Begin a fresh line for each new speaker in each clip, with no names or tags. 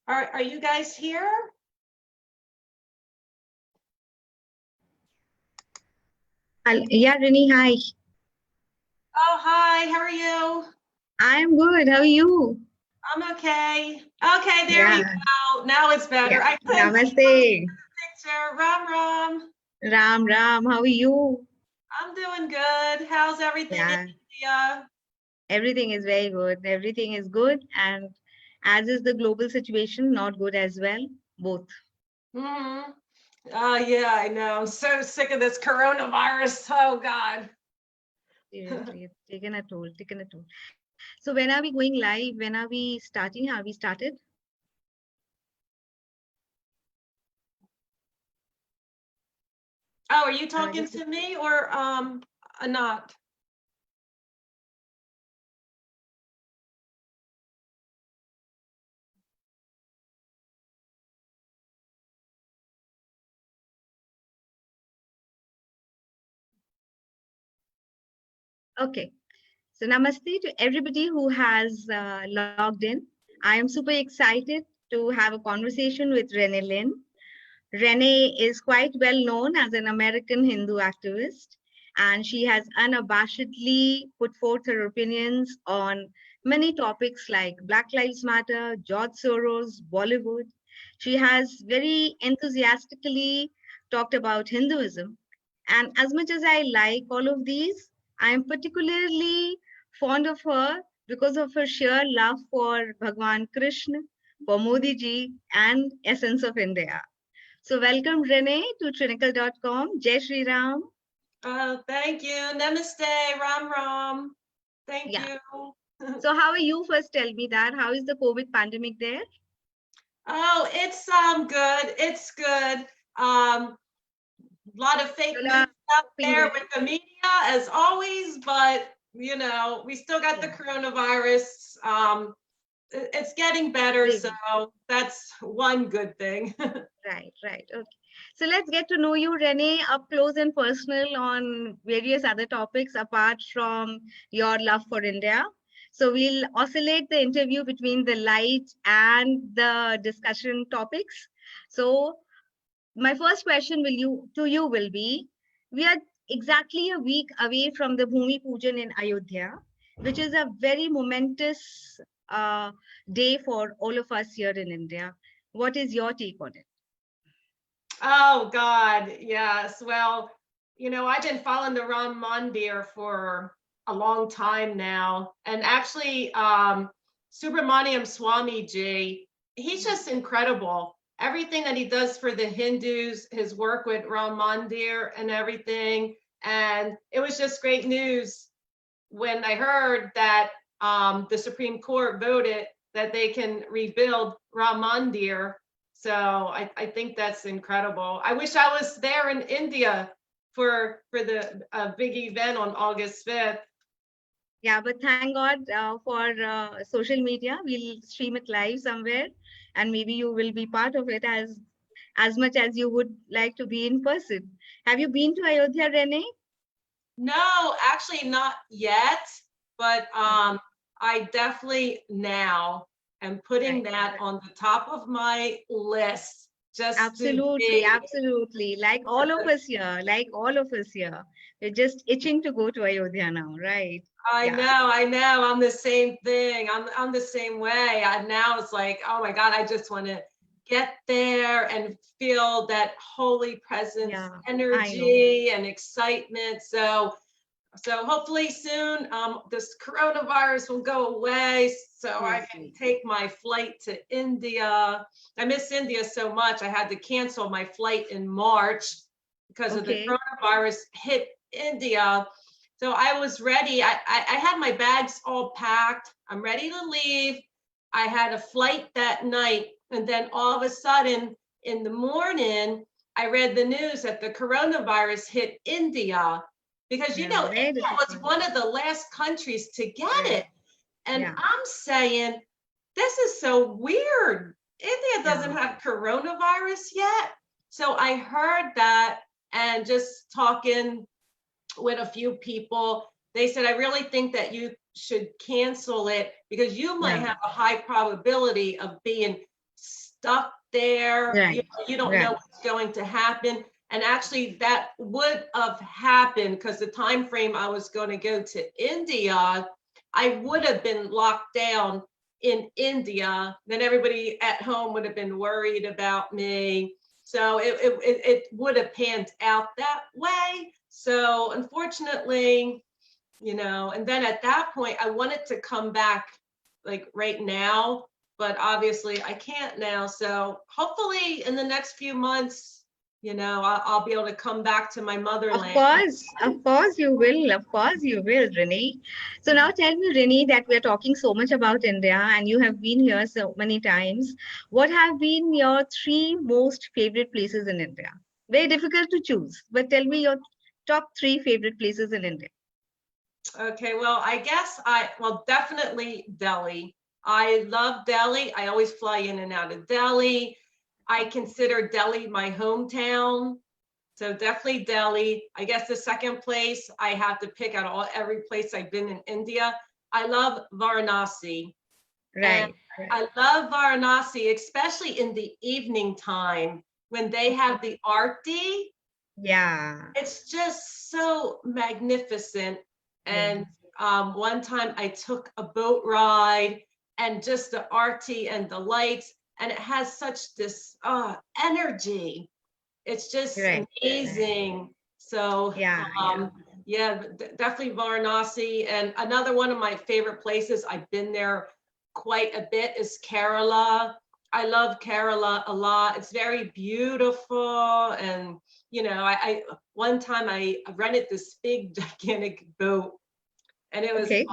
Are you guys here?
Yeah, Renee, hi.
Oh, hi, how are you?
I'm good. How are you?
I'm okay. Okay, there you
Yeah,
go. Now it's better.
yeah.
I couldn't see
Namaste.
the picture. Ram Ram.
Ram, Ram. How are you?
I'm doing good. How's everything in
Yeah,
India?
everything is very good. Everything is good. And as is the global situation, not good as well. Both.
Mm-hmm. Yeah, I know. I'm so sick of this coronavirus. Oh, God.
Seriously, it's taken a toll, taken a toll. So when are we going live? When are we starting? Have we started?
Oh, are you talking
Just
to me or not?
okay. So namaste to everybody who has logged in. I am super excited to have a conversation with Renee Lynn. Renee is quite well known as an American Hindu activist, and she has unabashedly put forth her opinions on many topics like Black Lives Matter, George Soros, Bollywood. She has very enthusiastically talked about Hinduism. And as much as I like all of these, I am particularly fond of her because of her sheer love for Bhagwan Krishna, for Modi ji, and essence of India. So welcome Renee to Trinical.com. Jai Shri Ram.
Oh, thank you. Namaste, Ram Ram. Thank
Yeah.
you.
So how are you? First tell me that. How is the COVID pandemic there?
Oh, it's good. It's good. A lot of fake news
People are
stuff
coping
there
well.
with the media as always, but we still got the
Yeah.
coronavirus. It's getting better,
Very
so
good.
that's one good thing.
Right, right. Okay. So let's get to know you, Renee, up close and personal on various other topics apart from your love for India. So we'll oscillate the interview between the light and the discussion topics. So my first question to you will be, we are exactly a week away from the Bhumi Pujan in Ayodhya, which is a very momentous day for all of us here in India. What is your take on it?
Oh God, yes. Well, I've been following the Ram Mandir for a long time now, and actually, Subramaniam Swamiji, he's just incredible. Everything that he does for the Hindus, his work with Ram Mandir and everything, and it was just great news when I heard that the Supreme Court voted that they can rebuild Ram Mandir. So I think that's incredible. I wish I was there in India for the big event on August 5th.
Yeah, but thank God for social media. We'll stream it live somewhere, and maybe you will be part of it as much as you would like to be in person. Have you been to Ayodhya, Renee?
No, actually not yet, but
Okay.
I definitely now am putting
Right.
that on the top of my list just to
Absolutely,
be.
absolutely. Like all of us here, like all of us here. We're just itching to go to Ayodhya now, right? Yeah.
I know. I'm the same thing. I'm the same way. Now it's like, oh my God, I just want to get there and feel that holy presence,
Yeah, I know.
energy, and excitement. So hopefully soon, this coronavirus will go away so I can
Seriously.
take my flight to India. I miss India so much. I had to cancel my flight in March because of the
Okay.
coronavirus hit India. So I was ready. I had my bags all packed. I'm ready to leave. I had a flight that night. And then all of a sudden in the morning, I read the news that the coronavirus hit India because
Yeah, very
India was
disappointing.
one of the last countries to get
Right.
it. And
Yeah.
I'm saying, this is so weird. India
Yeah.
doesn't have coronavirus yet. So I heard that, and just talking with a few people, they said, I really think that you should cancel it because you might
Yeah.
have a high probability of being stuck there.
Right.
You don't know
Right.
what's going to happen. And actually that would have happened because the time frame I was going to go to India, I would have been locked down in India. Then everybody at home would have been worried about me. So it would have panned out that way. So unfortunately, and then at that point, I wanted to come back like right now, but obviously I can't now. So hopefully in the next few months, I'll be able to come back to my motherland.
Of course you will. Of course you will, Renee. So now tell me, Renee, that we're talking so much about India and you have been here so many times. What have been your 3 most favorite places in India? Very difficult to choose, but tell me your top 3 favorite places in India.
Okay, well, I guess definitely Delhi. I love Delhi. I always fly in and out of Delhi. I consider Delhi my hometown. So definitely Delhi. I guess the second place I have to pick out every place I've been in India. I love Varanasi. And
Right.
I love Varanasi, especially in the evening time when they have the arti.
Yeah.
It's just so magnificent. And one time I took a boat ride and just the arti and the lights, and it has such this energy. It's just
Right.
amazing. So
Yeah.
yeah, definitely Varanasi. And another one of my favorite places, I've been there quite a bit, is Kerala. I love Kerala a lot. It's very beautiful. And, I one time I rented this big, gigantic boat, and
Okay.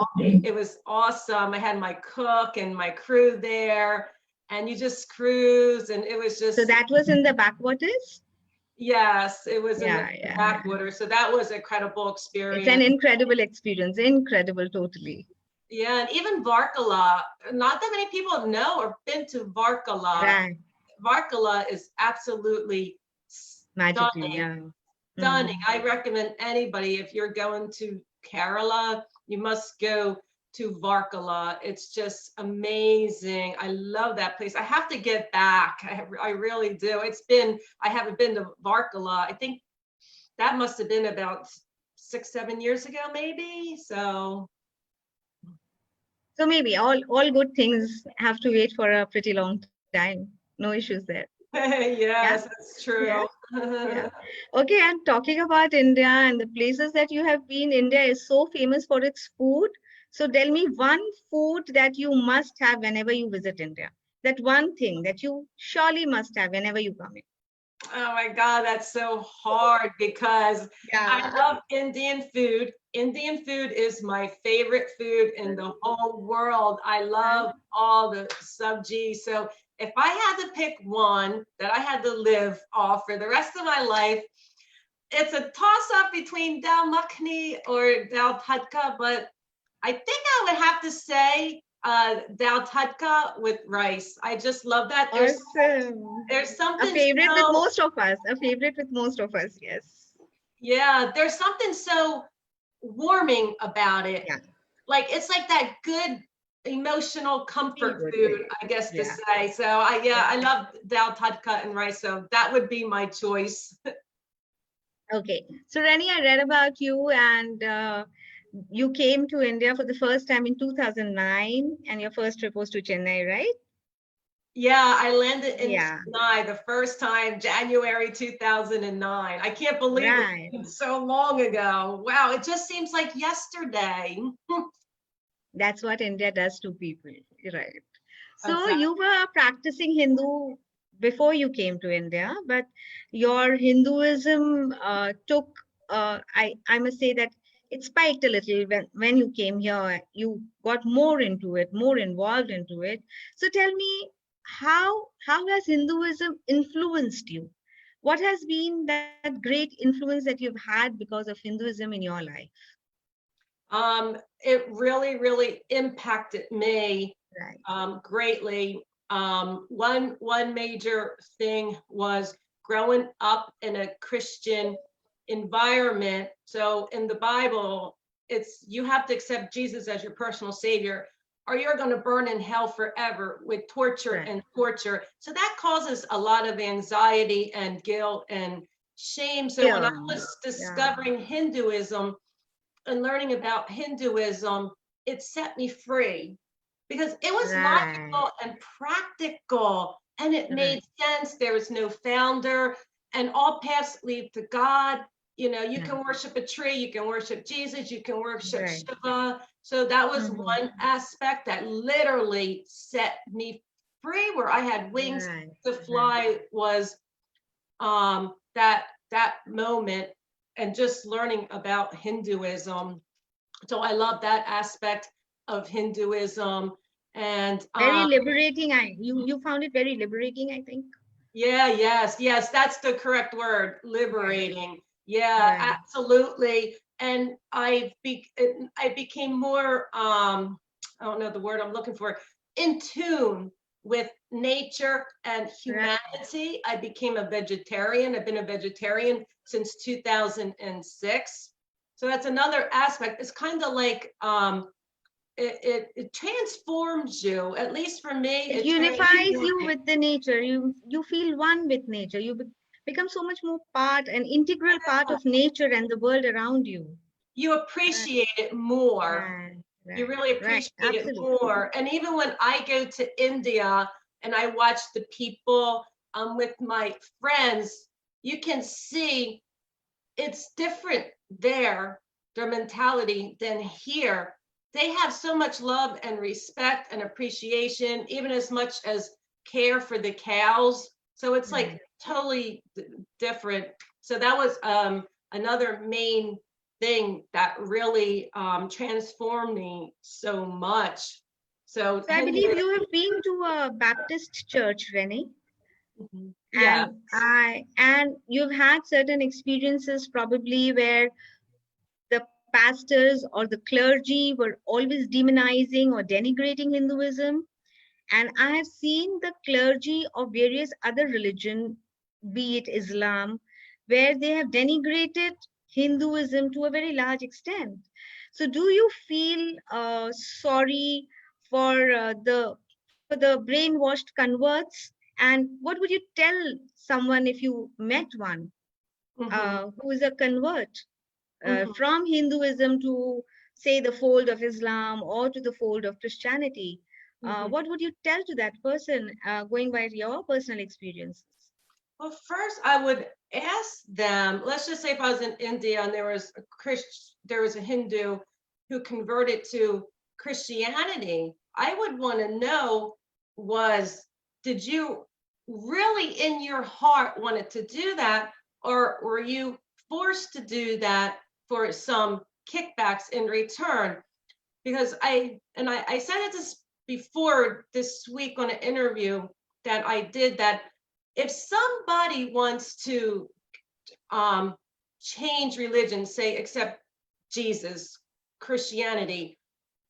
it was awesome. I had my cook and my crew there, and you just cruise, and it was just.
So that was in the backwaters?
Yes, it was in the
Yeah.
backwater. So that was an incredible
It's
experience.
an incredible experience. Incredible, totally.
Yeah, and even Varkala. Not that many people know or been to Varkala.
Right.
Varkala is absolutely
Magical,
stunning.
yeah.
Stunning. I recommend anybody, if you're going to Kerala, you must go to Varkala. It's just amazing. I love that place. I have to get back. I really do. I haven't been to Varkala. I think that must have been about 6, 7 years ago, maybe. So
maybe all good things have to wait for a pretty long time. No issues there.
yes, that's true.
Yeah. Yeah. Okay, and talking about India and the places that you have been, India is so famous for its food. So tell me one food that you must have whenever you visit India. That one thing that you surely must have whenever you come in.
Oh my God, that's so hard because I
Yeah.
love Indian food. Indian food is my favorite food in the whole world. I love all the sabji. So if I had to pick one that I had to live off for the rest of my life, it's a toss up between dal makhani or dal tadka, but I think I would have to say dal tadka with rice. I just love that.
Awesome.
There's
A
something
favorite with
so,
most of us. A favorite with most of us. Yes.
yeah, there's something so warming about it.
Yeah.
Like it's like that good emotional
Feel
comfort
good for
food,
you.
I guess to
Yeah.
say. So I love dal tadka and rice. So that would be my choice.
Okay. So Rani, I read about you and you came to India for the first time in 2009 and your first trip was to Chennai, right?
Yeah, I landed in
Yeah.
Chennai the first time, January 2009. I can't believe
Right.
it's so long ago. Wow, it just seems like yesterday.
That's what India does to people, right? So
Exactly.
you were practicing Hindu before you came to India, but your Hinduism took, I must say that it spiked a little when you came here. You got more into it, more involved into it. So tell me, how has Hinduism influenced you? What has been that great influence that you've had because of Hinduism in your life?
It really, really impacted me
Right.
greatly. One major thing was growing up in a Christian environment. So in the Bible, it's you have to accept Jesus as your personal savior. or you're going to burn in hell forever with torture
Right.
and torture. So that causes a lot of anxiety and guilt and shame. So when I
Fear.
was
Yeah.
discovering Hinduism and learning about Hinduism, it set me free because it was
Right.
logical and practical and it made
Right.
sense. There was no founder and all paths lead to God. You know, you
Yeah.
can worship a tree, you can worship Jesus, you can worship
Right.
Shiva. So that was
Mhm.
one aspect that literally set me free, where I had wings
Right.
to
Right.
fly was that moment, and just learning about Hinduism. So I love that aspect of Hinduism. And
Very liberating. You found it very liberating, I think.
yeah, yes, that's the correct word,
Right.
liberating. Yeah,
Right.
absolutely. And I became more I don't know the word I'm looking for, in tune with nature and
Right.
humanity. I became a vegetarian. I've been a vegetarian since 2006. So that's another aspect. It's kind of like it transforms you. At least for me,
It
it
unifies
transforms
you
me.
with the nature. You feel one with nature. You become so much more part, an integral part of nature and the world around you.
You
Right.
appreciate it more.
Right.
You
Right.
really
Right.
appreciate it
Absolutely.
more. And even when I go to India and I watch the people with my friends, you can see it's different there, their mentality, than here. They have so much love and respect and appreciation, even as much as care for the cows. So it's like
Right.
totally different. So that was another main thing that really transformed me so much. So
So I believe you have been to a Baptist church, Renee,
yeah.
and you've had certain experiences probably where the pastors or the clergy were always demonizing or denigrating Hinduism. And I have seen the clergy of various other religion, be it Islam, where they have denigrated Hinduism to a very large extent. So, do you feel sorry for the brainwashed converts? And what would you tell someone if you met one
Hmm.
who is a convert
Hmm.
from Hinduism to, say, the fold of Islam or to the fold of Christianity?
Hmm.
What would you tell to that person going by your personal experiences?
Well, first I would ask them, let's just say if I was in India and there was a Hindu who converted to Christianity, I would want to know was, did you really in your heart wanted to do that, or were you forced to do that for some kickbacks in return? Because I said it this before this week on an interview that I did, that if somebody wants to um, change religion, say accept Jesus, Christianity,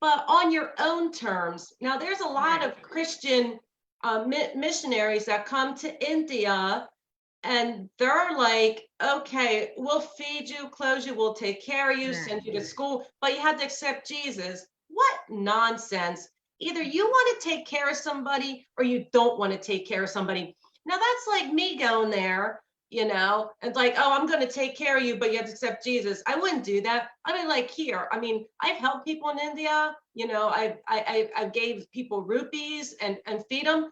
but on your own terms. Now, there's a lot
Right,
of Christian missionaries that come to India and they're like, okay, we'll feed you, clothe you, we'll take care of you,
right,
send you to school, but you have to accept Jesus. What nonsense. Either you want to take care of somebody or you don't want to take care of somebody. Now that's like me going there, and like, oh, I'm going to take care of you, but you have to accept Jesus. I wouldn't do that. I mean, like here, I mean, I've helped people in India, I gave people rupees and feed them,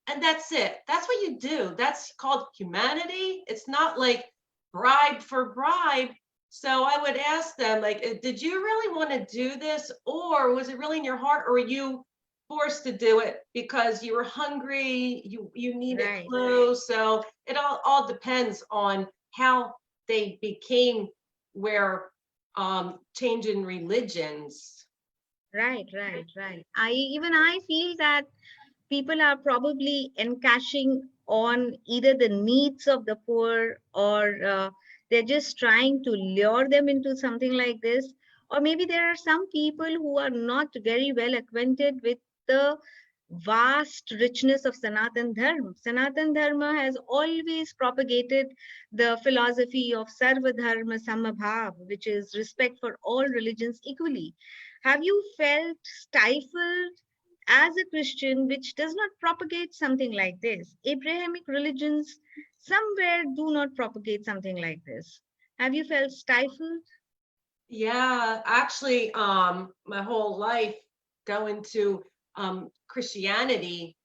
and that's it. That's what you do. That's called humanity. It's not like bribe for bribe. So I would ask them, like, did you really want to do this, or was it really in your heart, or were you forced to do it because you were hungry, you needed
right,
clothes? So it all depends on how they became where changing religions.
right. I feel that people are probably encashing on either the needs of the poor, or they're just trying to lure them into something like this. Or maybe there are some people who are not very well acquainted with the vast richness of Sanatan Dharma. Sanatan Dharma has always propagated the philosophy of Sarva Dharma Samabhav, which is respect for all religions equally. Have you felt stifled as a Christian, which does not propagate something like this, Abrahamic religions somewhere do not propagate something like this. Have you felt stifled?
Yeah, actually, my whole life going to Christianity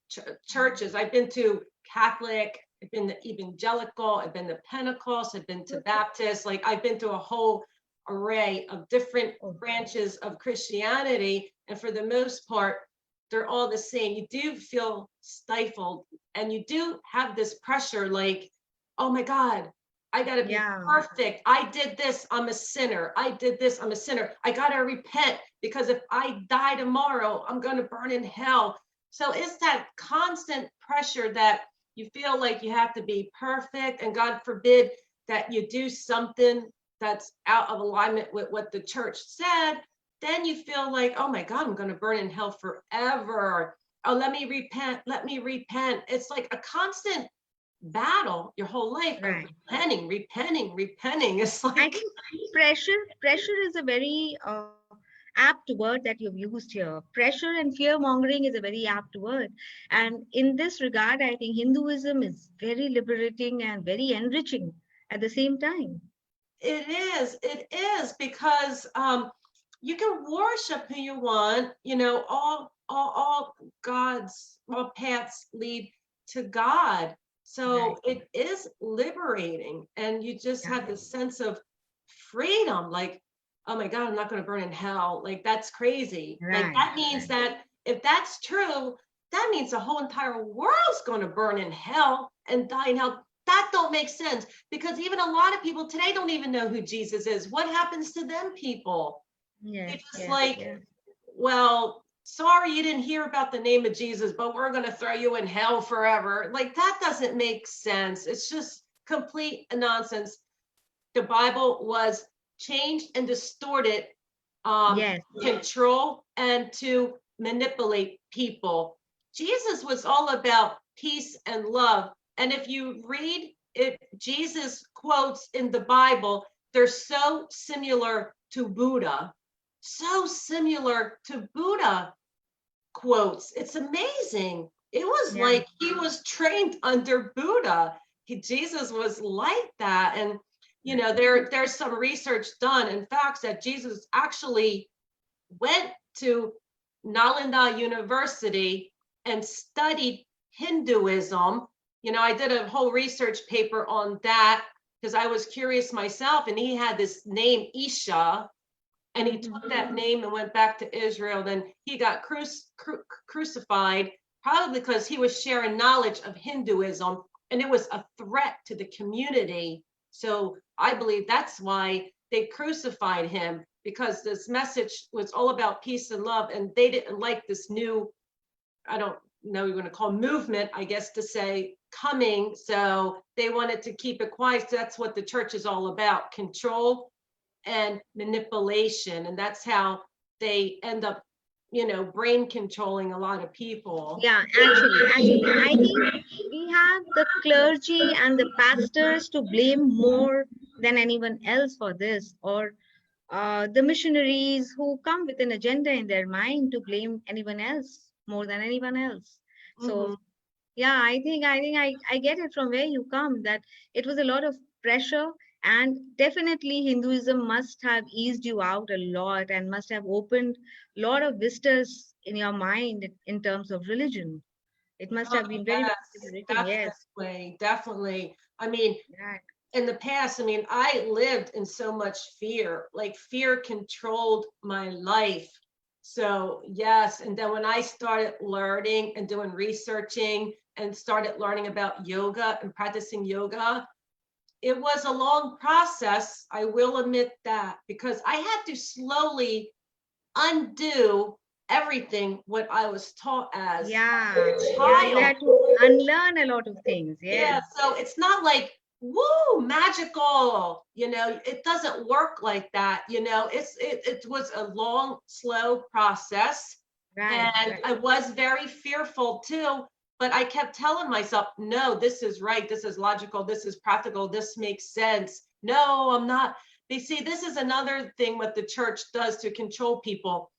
churches. I've been to Catholic, I've been to evangelical, I've been to Pentecost, I've been to Baptist. Like I've been to a whole array of different branches of Christianity, and for the most part, they're all the same. You do feel stifled, and you do have this pressure, like, oh my God, I got to be
Yeah,
perfect. I did this. I'm a sinner. I did this. I'm a sinner. I got to repent because if I die tomorrow, I'm going to burn in hell. So it's that constant pressure that you feel like you have to be perfect. And God forbid that you do something that's out of alignment with what the church said. Then you feel like, oh my God, I'm going to burn in hell forever. Oh, let me repent. Let me repent. It's like a constant battle your whole life of
right.
repenting. It's
I
like,
think pressure is a very apt word that you've used here. Pressure and fear mongering is a very apt word. And in this regard, I think Hinduism is very liberating and very enriching at the same time.
it is because you can worship who you want, all God's, all paths lead to God. So
Right.
it is liberating, and you just
Yeah.
have this sense of freedom, like, oh my God, I'm not going to burn in hell. Like, that's crazy. Like,
Right.
that means
Right.
that if that's true, that means the whole entire world's going to burn in hell and die in hell. That don't make sense, because even a lot of people today don't even know who Jesus is. What happens to them people? They
Yes.
just
Yes.
like,
Yes.
well, sorry you didn't hear about the name of Jesus, but we're going to throw you in hell forever. Like, that doesn't make sense. It's just complete nonsense. The Bible was changed and distorted
Yes.
to control and to manipulate people. Jesus was all about peace and love. And if you read it, Jesus quotes in the Bible, they're so similar to Buddha, so similar to Buddha quotes. It's amazing. It was
Yeah.
like he was trained under Buddha. Jesus was like that. And there's some research done, in fact, that Jesus actually went to Nalanda University and studied Hinduism. I did a whole research paper on that because I was curious myself, and he had this name Isha, and he took that name and went back to Israel. Then he got crucified, probably because he was sharing knowledge of Hinduism, and it was a threat to the community. So I believe that's why they crucified him, because this message was all about peace and love, and they didn't like this new, I don't know, you're going to call movement, I guess, to say, coming. So they wanted to keep it quiet. So that's what the church is all about: control and manipulation. And that's how they end up, brain controlling a lot of people.
Yeah, actually, I think we have the clergy and the pastors to blame more than anyone else for this, or the missionaries who come with an agenda in their mind to blame anyone else more than anyone else. So
Mm-hmm.
yeah, I get it from where you come, that it was a lot of pressure, and definitely Hinduism must have eased you out a lot and must have opened a lot of vistas in your mind in terms of religion. It must
Oh,
have been very,
yes,
very liberating. Yes.
definitely. I mean,
Right.
in the past, I mean, I lived in so much fear, like fear controlled my life. So, yes. And then when I started learning and doing researching and started learning about yoga and practicing yoga, it was a long process. I will admit that, because I had to slowly undo everything what I was taught as
Yeah.
a
Yeah. You
child.
had to unlearn a lot of things.
Yeah,
Yes.
so it's not like, woo, magical, it doesn't work like that. It was a long, slow process.
Right.
And
Right.
I was very fearful too, but I kept telling myself, no, this is right, this is logical, this is practical, this makes sense. No, I'm not. You see, this is another thing what the church does to control people.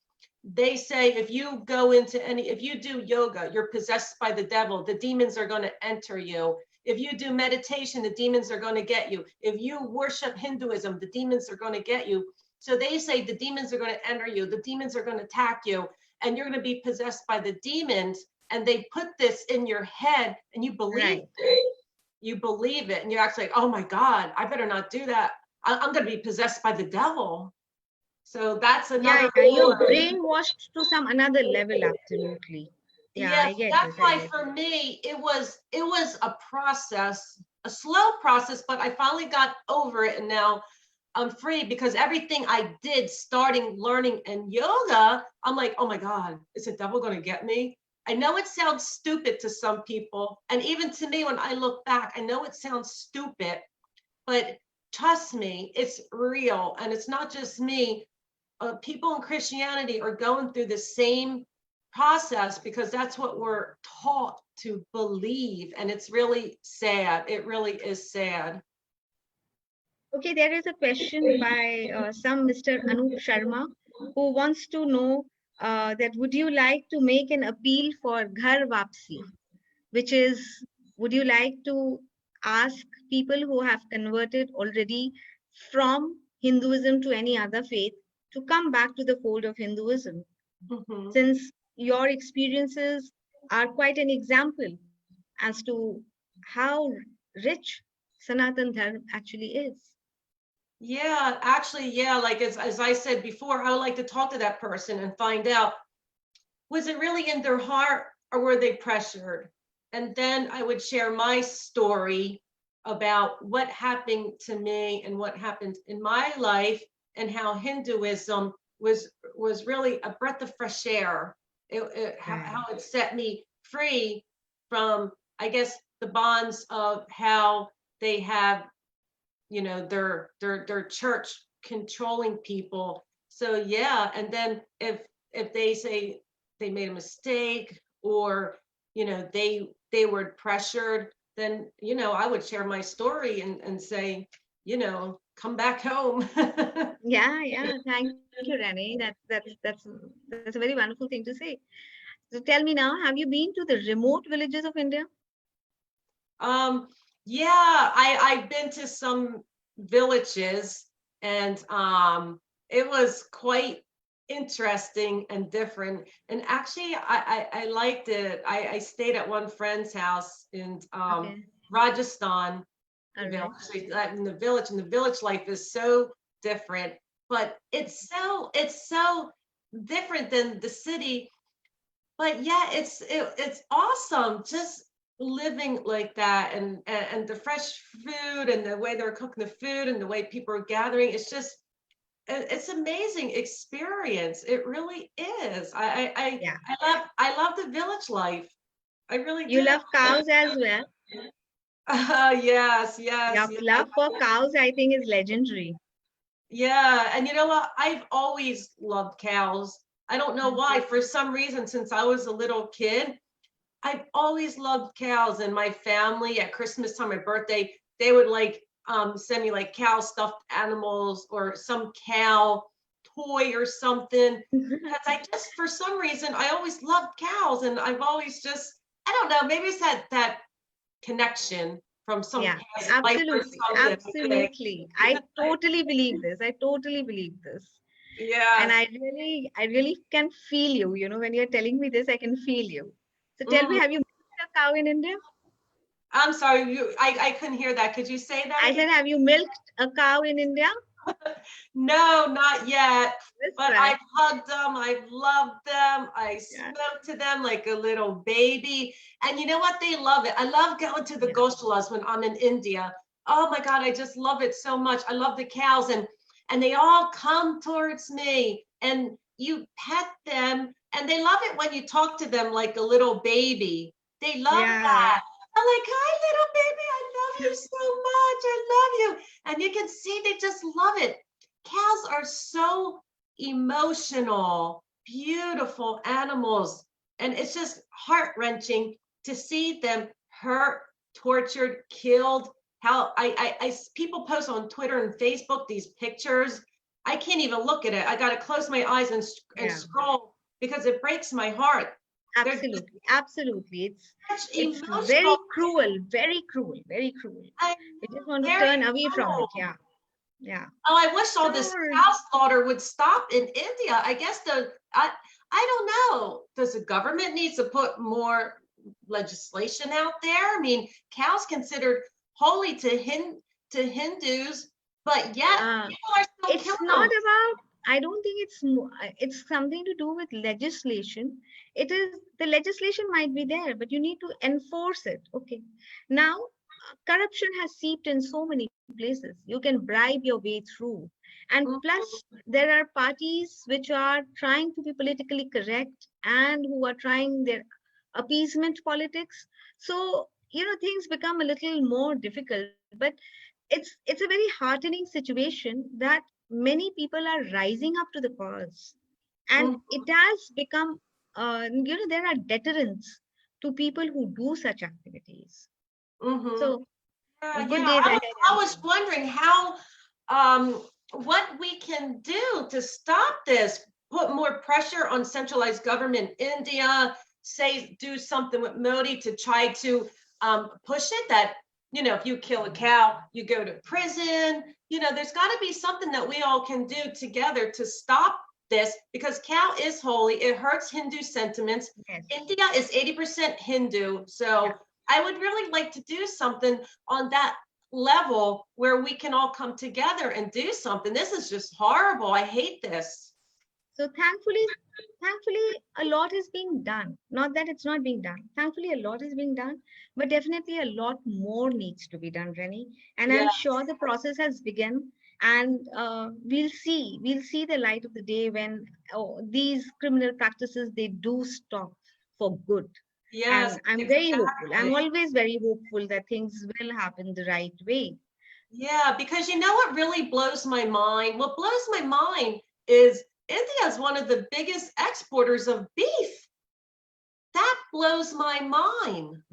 they say if you go into if you do yoga, you're possessed by the devil. The demons are going to enter you. If you do meditation, the demons are going to get you. If you worship Hinduism, the demons are going to get you. So they say the demons are going to enter you. The demons are going to attack you, and you're going to be possessed by the demons. And they put this in your head, and you believe it. You believe it, and you're actually like, oh my God, I better not do that. I'm going to be possessed by the devil. So that's another.
Yeah, you're brainwashed to some another level. Absolutely. Yeah, I
Yes,
get
that's
it. I
why
get
for
it.
me it was a process, a slow process, but I finally got over it, and now I'm free because everything I did starting learning and yoga, I'm like, oh my God, is the devil going to get me? I know it sounds stupid to some people, and even to me when I look back, I know it sounds stupid, but trust me, it's real, and it's not just me. People in Christianity are going through the same process because that's what we're taught to believe. And it's really sad. It really is sad.
Okay, there is a question by some Mr. Anup Sharma who wants to know that would you like to make an appeal for Ghar Vapsi, which is, would you like to ask people who have converted already from Hinduism to any other faith to come back to the fold of Hinduism?
Mhm.
Since your experiences are quite an example as to how rich Sanatan Dharma actually is.
Yeah, actually, yeah, like as I said before, I would like to talk to that person and find out, was it really in their heart or were they pressured? And then I would share my story about what happened to me and what happened in my life, and how Hinduism was really a breath of fresh air. How
Right.
it set me free from, I guess, the bonds of how they have, their church controlling people. So yeah, and then if they say they made a mistake, or they were pressured, then I would share my story and say, come back home.
Yeah. Thank you, Renee. That's a very wonderful thing to say. So tell me now, have you been to the remote villages of India?
Um, yeah, I've been to some villages, and it was quite interesting and different. And actually, I liked it. I stayed at one friend's house in
Okay.
Rajasthan
All
village.
right.
In the village, and the village life is so different, but it's so different than the city. But yeah, it's awesome just living like that, and the fresh food and the way they're cooking the food and the way people are gathering. It's just it's amazing experience. It really is.
Yeah.
I love the village life. I really
You
do.
love cows as well.
Yes, yes,
Your
yes.
love for cows, I think, is legendary.
Yeah, and you know what? I've always loved cows. I don't know
Mm.
why. For some reason, since I was a little kid, I've always loved cows. And my family at Christmas time, my birthday, they would like send me like cow stuffed animals or some cow toy or something. Because I just, for some reason, I always loved cows, and I've always just, I don't know, maybe it's that connection from some
Yeah,
past life or
absolutely.
something. I think.
Absolutely. I totally believe this. I totally believe this. And
Yes.
I really can feel you. When you're telling me this, I can feel you. So tell me,
Mm.
have you milked a cow in India?
I'm sorry, I couldn't hear that. Could you say that
I
again?
said, have you milked a cow in India?
No, not yet.
Let's
But
try.
I've hugged them. I've loved them. I
Yeah.
spoke to them like a little baby. And you know what? They love it. I love going to the
Yeah.
goshalas when I'm in India. Oh my God, I just love it so much. I love the cows, and they all come towards me, and you pet them, and they love it when you talk to them like a little baby. They love
Yeah.
that. I'm like, hi, little baby. I love you so much. I love you. And you can see they just love it. Cows are so emotional, beautiful animals. And it's just heart wrenching to see them hurt, tortured, killed. How people post on Twitter and Facebook these pictures I can't even look at it. I got to close my eyes and
Yeah.
scroll because it breaks my heart. They're
Absolutely, absolutely.
such
It's very
emotional
cruel, very cruel, very cruel.
and
We just want to
very
turn away from it.
cruel.
Yeah, yeah.
Oh, I wish
So
all this cow slaughter would stop in India. I guess I don't know. Does the government needs to put more legislation out there? I mean, cows considered holy to Hindus, but yet
uh,
people are still
it's
killing
not
them.
about, I don't think it's something to do with legislation. It is, the legislation might be there, but you need to enforce it. Okay. Now, corruption has seeped in so many places. You can bribe your way through. And
Mhm,
plus, there are parties which are trying to be politically correct and who are trying their appeasement politics. So, things become a little more difficult. But it's a very heartening situation that many people are rising up to the cause, and
mhm,
it has become, there are deterrents to people who do such activities.
mhm.
So
Yeah,
good
yeah.
days ahead,
I
I'm
was
sure.
wondering how, what we can do to stop this, put more pressure on centralized government in India, say, do something with Modi to try to push it that, if you kill a cow, you go to prison. There's got to be something that we all can do together to stop this because cow is holy. It hurts Hindu sentiments.
Yes.
India is 80% Hindu.
Yeah.
So I would really like to do something on that level where we can all come together and do something. This is just horrible. I hate this.
So thankfully, a lot is being done. Not that it's not being done. Thankfully, a lot is being done, but definitely a lot more needs to be done, Rennie. And
Yeah,
I'm sure the process has begun. And we'll see the light of the day when these criminal practices they do stop for good.
yes,
And I'm very hopeful. I'm
exactly.
always very hopeful that things will happen the right way.
Yeah, because you know what really blows my mind? What blows my mind is India is one of the biggest exporters of beef. That blows my mind.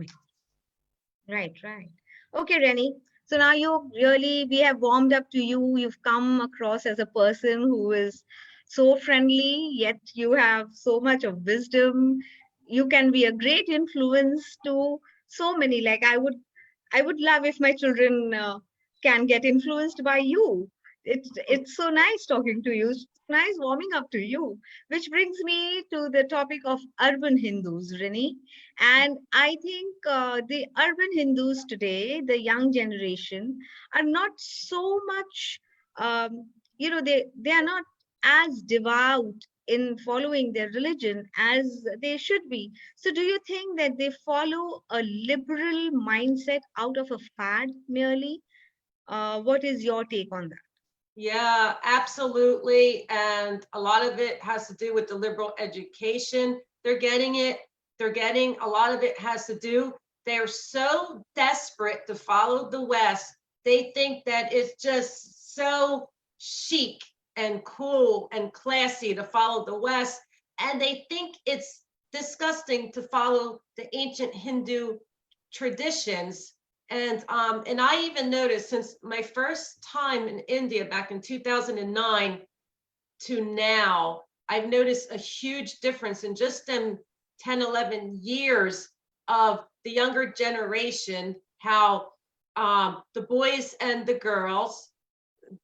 Right, right. Okay, Rennie. So now we have warmed up to you. You've come across as a person who is so friendly, yet you have so much of wisdom. You can be a great influence to so many. Like I would love if my children can get influenced by you. It's so nice talking to you. It's nice warming up to you. Which brings me to the topic of urban Hindus, Rennie. And I think the urban Hindus today, the young generation, are not so much, they are not as devout in following their religion as they should be. So, do you think that they follow a liberal mindset out of a fad merely? What is your take on that?
Yeah, absolutely. And a lot of it has to do with the liberal education. They're getting it. They're getting a lot of it has to do. They're so desperate to follow the West. They think that it's just so chic and cool and classy to follow the West. And they think it's disgusting to follow the ancient Hindu traditions. And I even noticed since my first time in India back in 2009 to now, I've noticed a huge difference in just them 10, 11 years of the younger generation, how the boys and the girls,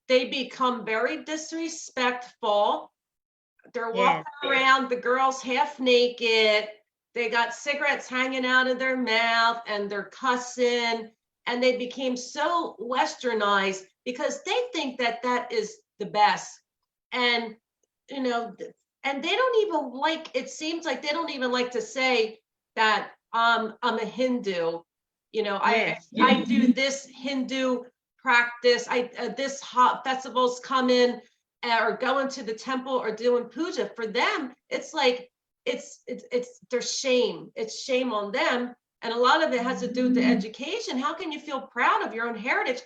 they become very disrespectful. They're walking
Yes,
around, the girls half naked. They got cigarettes hanging out of their mouth and they're cussing. And they became so westernized because they think that that is the best. And, you know, and they don't even like, it seems like they don't even like to say that I'm a Hindu.
yes,
I do this Hindu practice. This hot festivals come in or going to the temple or doing puja. For them, it's like it's their shame. It's shame on them, and a lot of it has to do with the education. How can you feel proud of your own heritage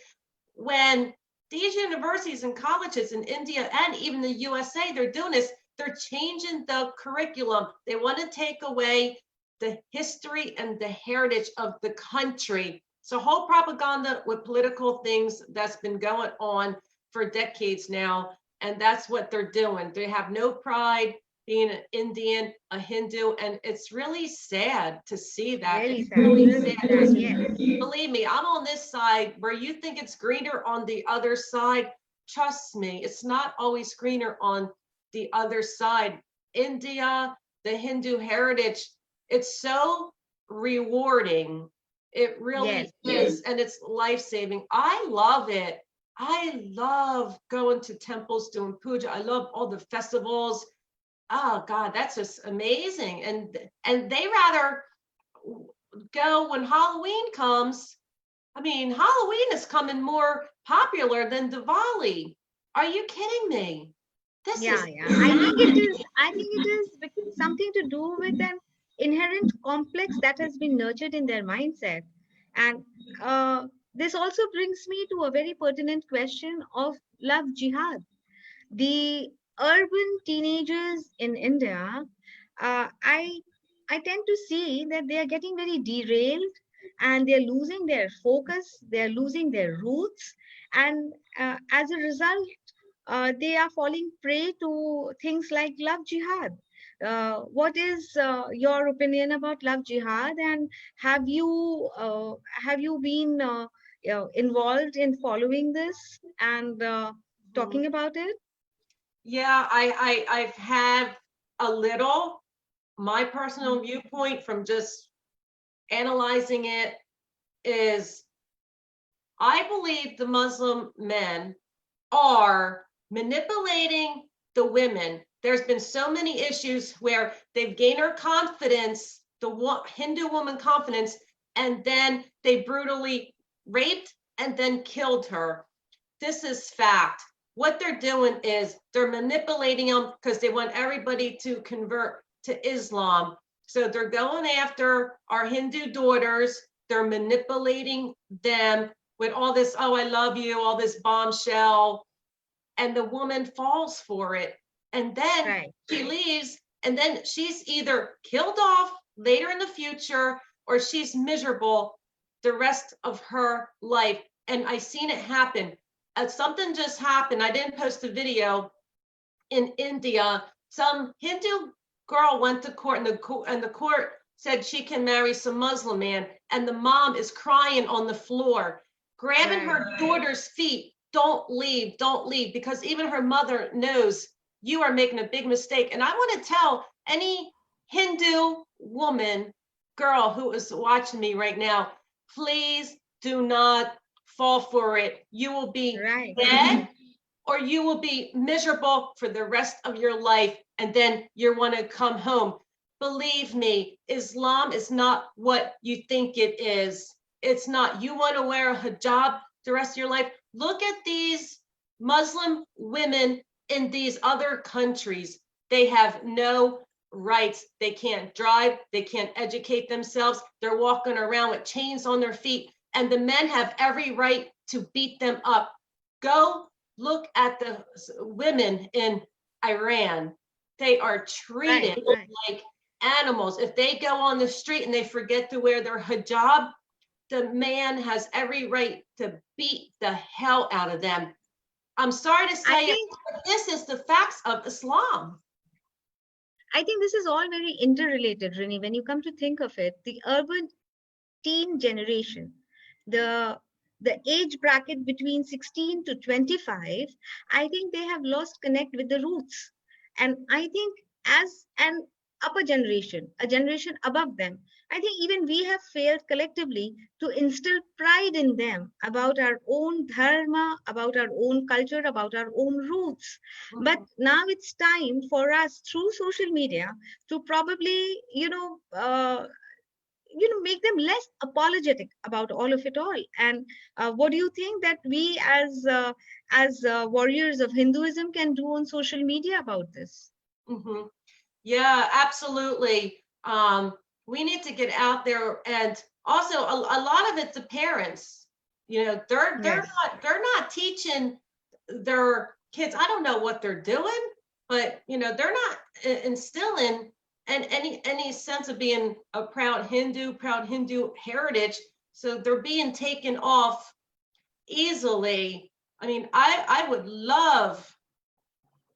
when these universities and colleges in India and even the USA, they're doing this? They're changing the curriculum. They want to take away the history and the heritage of the country. So whole propaganda with political things that's been going on for decades now. And that's what they're doing. They have no pride being an Indian, a Hindu, and it's really sad to see that.
Really
It's
sad.
really
Really
sad.
sad. Yes.
Believe me, I'm on this side where you think it's greener on the other side. Trust me, it's not always greener on the other side. India, the Hindu heritage, it's so rewarding. It really is, and it's life-saving. I love it. I love going to temples, doing puja. I love all the festivals. Oh God, that's just amazing. And they rather go when Halloween comes. I mean, Halloween is coming more popular than Diwali. Are you kidding me? This
Yeah,
is
yeah. I think it is something to do with an inherent complex that has been nurtured in their mindset. And this also brings me to a very pertinent question of love jihad. The urban teenagers in India, uh, I I tend to see that they are getting very derailed and they're losing their focus, they're losing their roots, and as a result, they are falling prey to things like love jihad. What is your opinion about love jihad, and have you been involved in following this and
Mhm.
talking about it?
Yeah, I've had a little. My personal viewpoint from just analyzing it is I believe the Muslim men are manipulating the women. There's been so many issues where they've gained her confidence, the Hindu woman confidence, and then they brutally raped and then killed her. This is fact. What they're doing is they're manipulating them because they want everybody to convert to Islam. So they're going after our Hindu daughters. They're manipulating them with all this, oh, I love you, all this bombshell. And the woman falls for it. And then
Right.
she leaves, and then she's either killed off later in the future or she's miserable the rest of her life. And I seen it happen. Something just happened. I didn't post a video in India. Some Hindu girl went to court, and the court said she can marry some Muslim man, and the mom is crying on the floor, grabbing her daughter's feet. Don't leave, because even her mother knows you are making a big mistake. And I want to tell any Hindu woman, girl who is watching me right now, please do not fall for it. You will be dead, or you will be miserable for the rest of your life, and then you want to come home. Believe me, Islam is not what you think it is. It's not. You want to wear a hijab the rest of your life. Look at these Muslim women in these other countries. They have no rights. They can't drive. They can't educate themselves. They're walking around with chains on their feet, and the men have every right to beat them up. Go look at the women in Iran. They are treated like animals. If they go on the street and they forget to wear their hijab, the man has every right to beat the hell out of them. I'm sorry to say it, but this is the facts of Islam.
I think this is all very interrelated, Renee. When you come to think of it, the urban teen generation, the age bracket between 16 to 25, I think they have lost connect with the roots. And I think as an upper generation, a generation above them, I think even we have failed collectively to instill pride in them about our own dharma, about our own culture, about our own roots. But now it's time for us through social media to probably, make them less apologetic about all of it all. And what do you think that we as warriors of Hinduism can do on social media about this?
Yeah, absolutely. We need to get out there, and also a lot of it's the parents. They're not teaching their kids. I don't know what they're doing, but they're not instilling any sense of being a proud Hindu heritage. So they're being taken off easily. I mean, I would love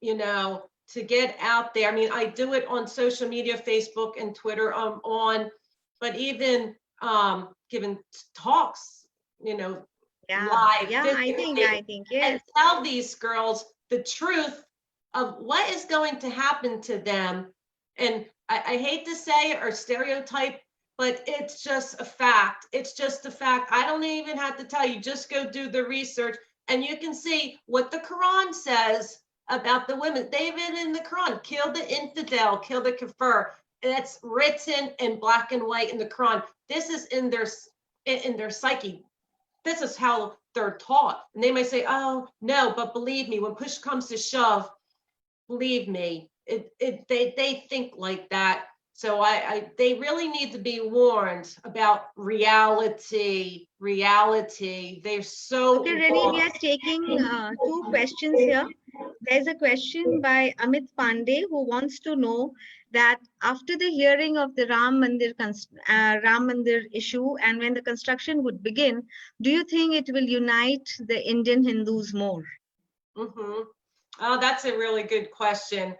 you know, to get out there. I mean, I do it on social media, Facebook and Twitter, but even giving talks, you know,
Yeah,
live,
yeah, I think,
and
yes.
tell these girls the truth of what is going to happen to them. And I hate to say it or stereotype, but it's just a fact. It's just a fact. I don't even have to tell you, just go do the research and you can see what the Quran says about the women. David in the Quran, kill the infidel, kill the kafir. That's written in black and white in the Quran. This is in their psyche. This is how they're taught. And they may say, oh, no, but believe me, when push comes to shove, believe me, they think like that. So they really need to be warned about reality. They're so
Okay, Renee, we are taking two questions here. There's a question by Amit Pandey who wants to know that after the hearing of the Ram Mandir issue and when the construction would begin, do you think it will unite the Indian Hindus more?
Mm-hmm. Oh, that's a really good question.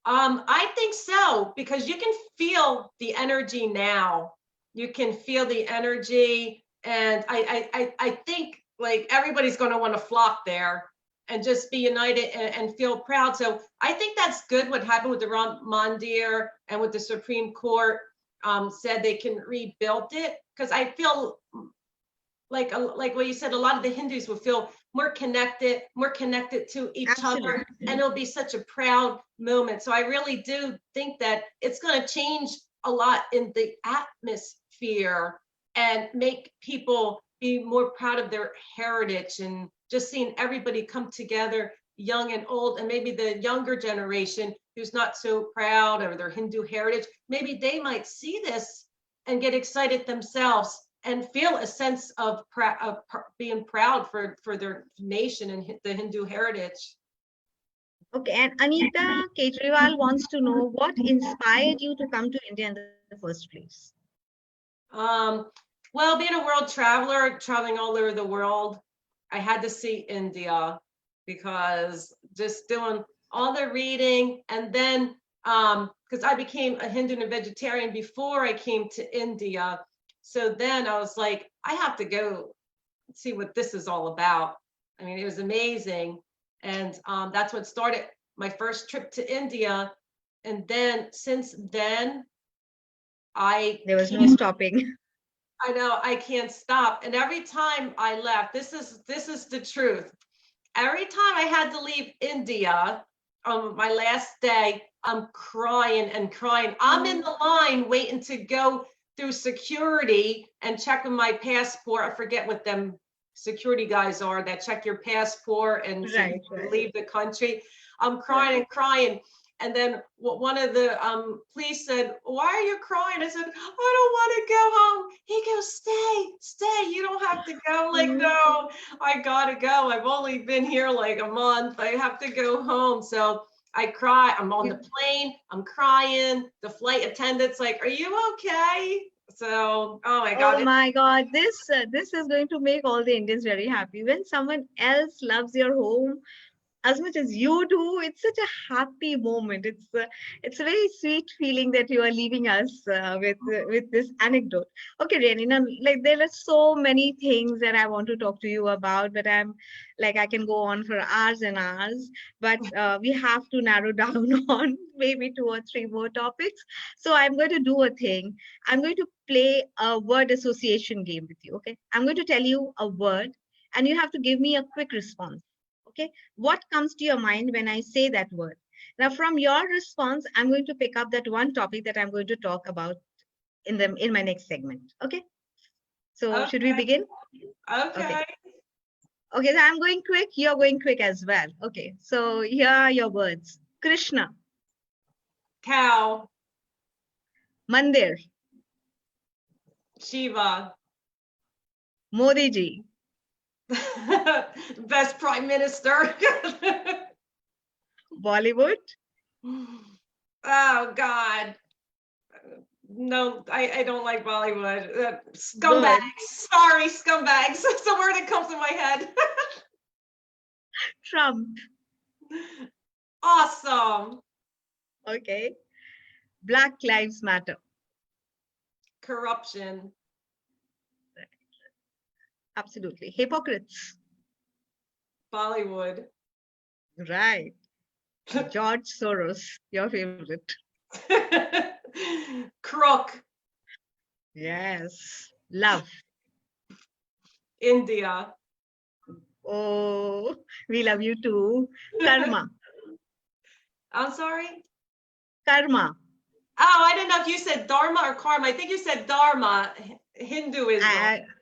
I think so, because you can feel the energy now. You can feel the energy, and I think like everybody's going to want to flock there and just be united and feel proud. So I think that's good. What happened with the Ram Mandir and with the Supreme Court said they can rebuild it, because I feel like what you said, a lot of the Hindus will feel more connected to each
Absolutely.
other, and it'll be such a proud moment. So I really do think that it's going to change a lot in the atmosphere and make people be more proud of their heritage, and just seeing everybody come together, young and old, and maybe the younger generation who's not so proud of their Hindu heritage, maybe they might see this and get excited themselves and feel a sense of being proud for their nation and the Hindu heritage.
Okay, and Anita Kejriwal wants to know what inspired you to come to India in the first place?
Well, being a world traveler, traveling all over the world, I had to see India, because just doing all the reading, and then because I became a Hindu and a vegetarian before I came to India. So then I was like, I have to go see what this is all about. I mean, it was amazing. And that's what started my first trip to India. And then since then,
There was no stopping.
I know I can't stop. And every time I left, this is the truth. Every time I had to leave India on my last day, I'm crying and crying. I'm in the line waiting to go through security and checking my passport. I forget what them security guys are that check your passport and so you can leave the country. I'm crying and crying. And then one of the police said, why are you crying? I said, I don't want to go home. He goes, stay. You don't have to go. I'm like, no, I gotta go. I've only been here like a month. I have to go home. So I cry. I'm on the plane. I'm crying. The flight attendant's like, are you okay? So, oh my God.
Oh my God, this is going to make all the Indians very happy. When someone else loves your home as much as you do, it's such a happy moment. It's a very sweet feeling that you are leaving us with this anecdote. Okay, Renee, now, like there are so many things that I want to talk to you about, but I'm like I can go on for hours and hours, but we have to narrow down on maybe 2 or 3 more topics. So I'm going to do a thing. I'm going to play a word association game with you. Okay, I'm going to tell you a word, and you have to give me a quick response. Okay, what comes to your mind when I say that word? Now, from your response, I'm going to pick up that one topic that I'm going to talk about in my next segment. Okay, so should we begin?
Okay.
Okay, so I'm going quick, you're going quick as well. Okay, so here are your words. Krishna.
Cow.
Mandir.
Shiva.
Modi ji.
Best prime minister.
Bollywood.
Oh God. No, I don't like Bollywood. Scumbags.
Good.
Sorry, scumbags. That's the word that comes in my head.
Trump.
Awesome.
Okay. Black Lives Matter.
Corruption.
Absolutely. Hypocrites.
Bollywood.
Right. George Soros, your favorite.
Crook.
Yes. Love.
India.
Oh, we love you too. Karma.
I'm sorry?
Karma.
Oh, I didn't know if you said dharma or karma. I think you said dharma, Hinduism.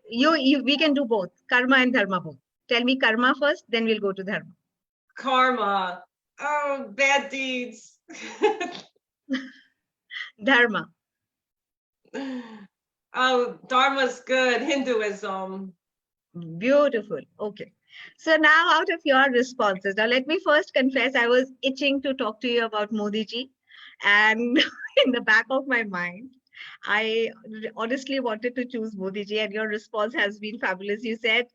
We can do both. Karma and dharma both. Tell me karma first, then we'll go to dharma.
Karma. Oh, bad deeds.
Dharma.
Oh, dharma's good. Hinduism.
Beautiful. Okay. So now out of your responses, now let me first confess, I was itching to talk to you about Modi ji. And in the back of my mind, I honestly wanted to choose Modi ji, and your response has been fabulous. You said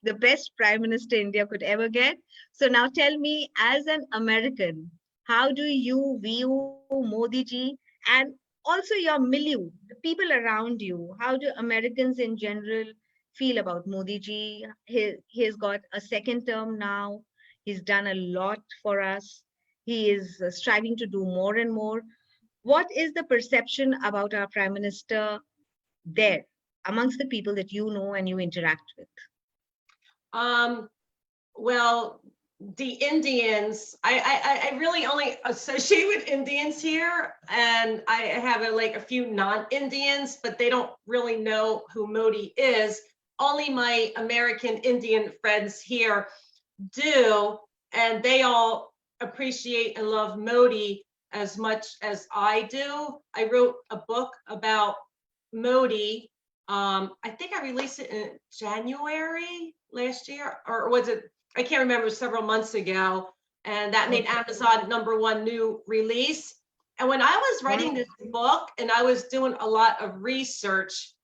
the best prime minister India could ever get. So now tell me, as an American, how do you view Modi ji and also your milieu, the people around you? How do Americans in general feel about Modi ji? He's got a second term now. He's done a lot for us. He is striving to do more and more. What is the perception about our prime minister there amongst the people that you know and you interact with?
Well, the Indians, I really only associate with Indians here, and I have like a few non-Indians, but they don't really know who Modi is. Only my American Indian friends here do, and they all appreciate and love Modi as much as I do. I wrote a book about Modi. I think I released it in January last year, or was it? I can't remember. It was several months ago, and that made Amazon #1 new release. And when I was writing this book, and I was doing a lot of research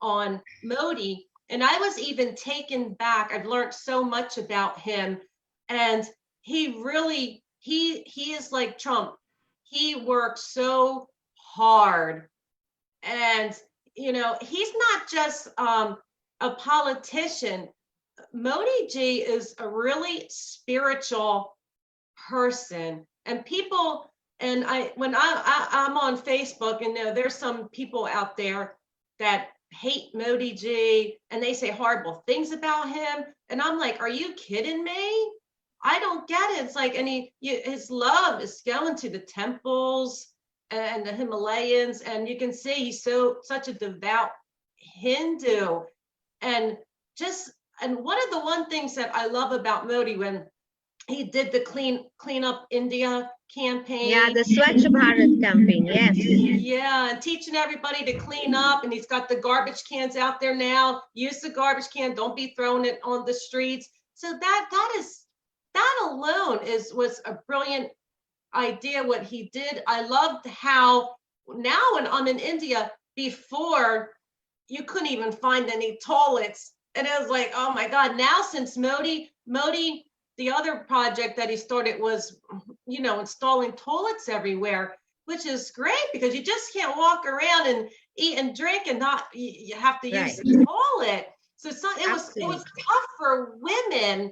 on Modi, and I was even taken back. I've learned so much about him, and he really he is like Trump. He works so hard, and he's not just a politician. Modi ji is a really spiritual person, and people. And I'm on Facebook, and there's some people out there that hate Modi ji, and they say horrible things about him. And I'm like, are you kidding me? I don't get it. It's like, and his love is going to the temples and the Himalayas, and you can see he's such a devout Hindu. And one of the one things that I love about Modi, when he did the clean up India campaign.
Yeah, the Swachh Bharat campaign, yes.
Yeah, and teaching everybody to clean up, and he's got the garbage cans out there now. Use the garbage can, don't be throwing it on the streets. So that alone was a brilliant idea what he did. I loved how now when I'm in India, before you couldn't even find any toilets. And it was like, oh my God, now since Modi, the other project that he started was, installing toilets everywhere, which is great because you just can't walk around and eat and drink and not, you have to use the toilet. So it was tough for women,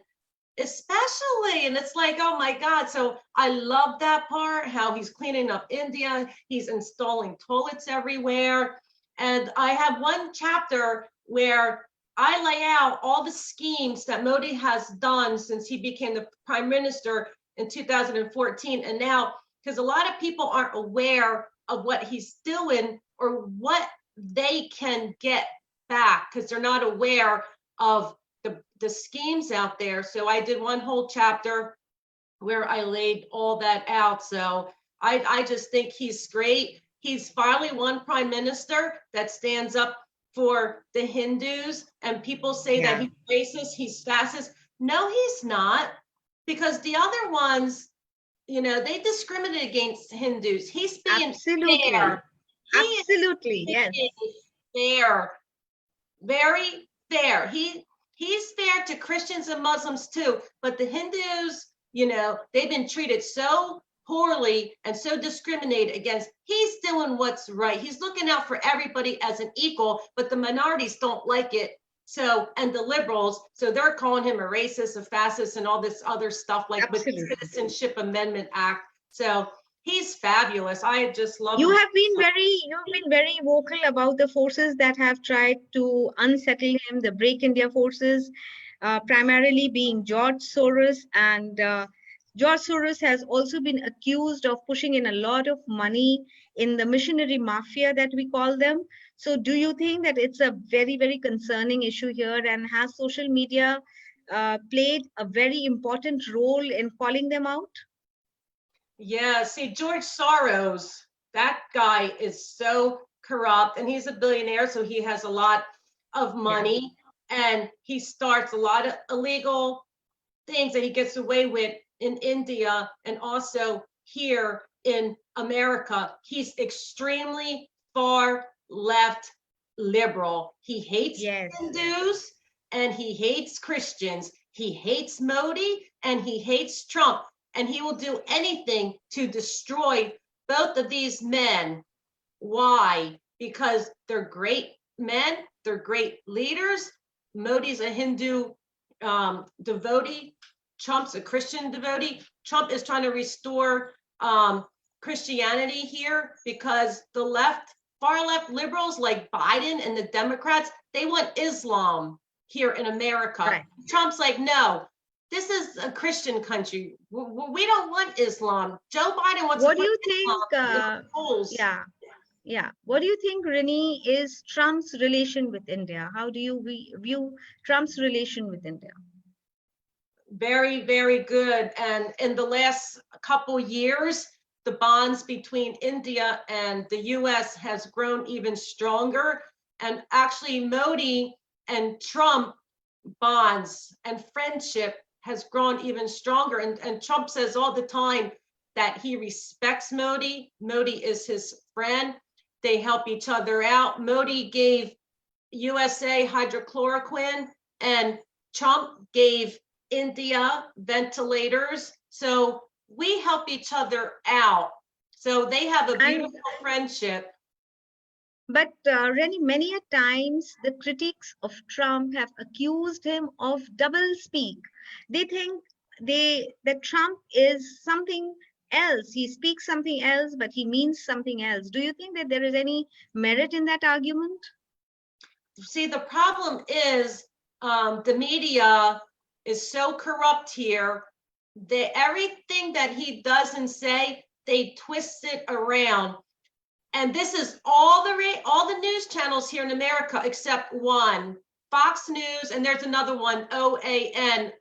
especially, and it's like, oh my God. So I love that part, how he's cleaning up India, he's installing toilets everywhere. And I have one chapter where I lay out all the schemes that Modi has done since he became the prime minister in 2014. And now, because a lot of people aren't aware of what he's doing or what they can get back, because they're not aware of the schemes out there. So I did one whole chapter where I laid all that out. So I just think he's great. He's finally one prime minister that stands up for the Hindus, and people say that he's racist, he's fascist. No, he's not, because the other ones, they discriminate against Hindus. He's being fair.
Absolutely, yes.
Fair, very fair. He's fair to Christians and Muslims too, but the Hindus they've been treated so poorly and so discriminated against. He's doing what's right. He's looking out for everybody as an equal, but the minorities don't like it. So, and the liberals, so they're calling him a racist, a fascist, and all this other stuff, like with the Citizenship Amendment Act. So he's fabulous. I just love him.
You've been very vocal about the forces that have tried to unsettle him, the Break India forces, primarily being George Soros. And George Soros has also been accused of pushing in a lot of money in the missionary mafia that we call them. So do you think that it's a very, very concerning issue here, and has social media played a very important role in calling them out?
Yeah, see, George Soros, that guy is so corrupt, and he's a billionaire, so he has a lot of money, and he starts a lot of illegal things that he gets away with in India and also here in America. He's extremely far left liberal. He hates Hindus and he hates Christians. He hates Modi and he hates Trump. And he will do anything to destroy both of these men. Why? Because they're great men, they're great leaders. Modi's a Hindu devotee. Trump's a Christian devotee. Trump is trying to restore Christianity here because the left, far left liberals like Biden and the Democrats, they want Islam here in America. Right. Trump's like, no, this is a Christian country. We don't want Islam. Joe Biden wants.
What do you think? What do you think, Renee, is Trump's relation with India? How do you view Trump's relation with India?
Very, very good. And in the last couple years, the bonds between India and the US has grown even stronger. And actually Modi and Trump bonds and friendship has grown even stronger. And Trump says all the time that he respects Modi. Modi is his friend. They help each other out. Modi gave USA hydrochloroquine and Trump gave India ventilators. So we help each other out. So they have a beautiful friendship.
But Rennie, many a times the critics of Trump have accused him of double speak. They think that Trump is something else. He speaks something else, but he means something else. Do you think that there is any merit in that argument?
See, the problem is the media is so corrupt here that everything that he doesn't say, they twist it around. And this is all the news channels here in America except one, Fox News, and there's another one, OAN,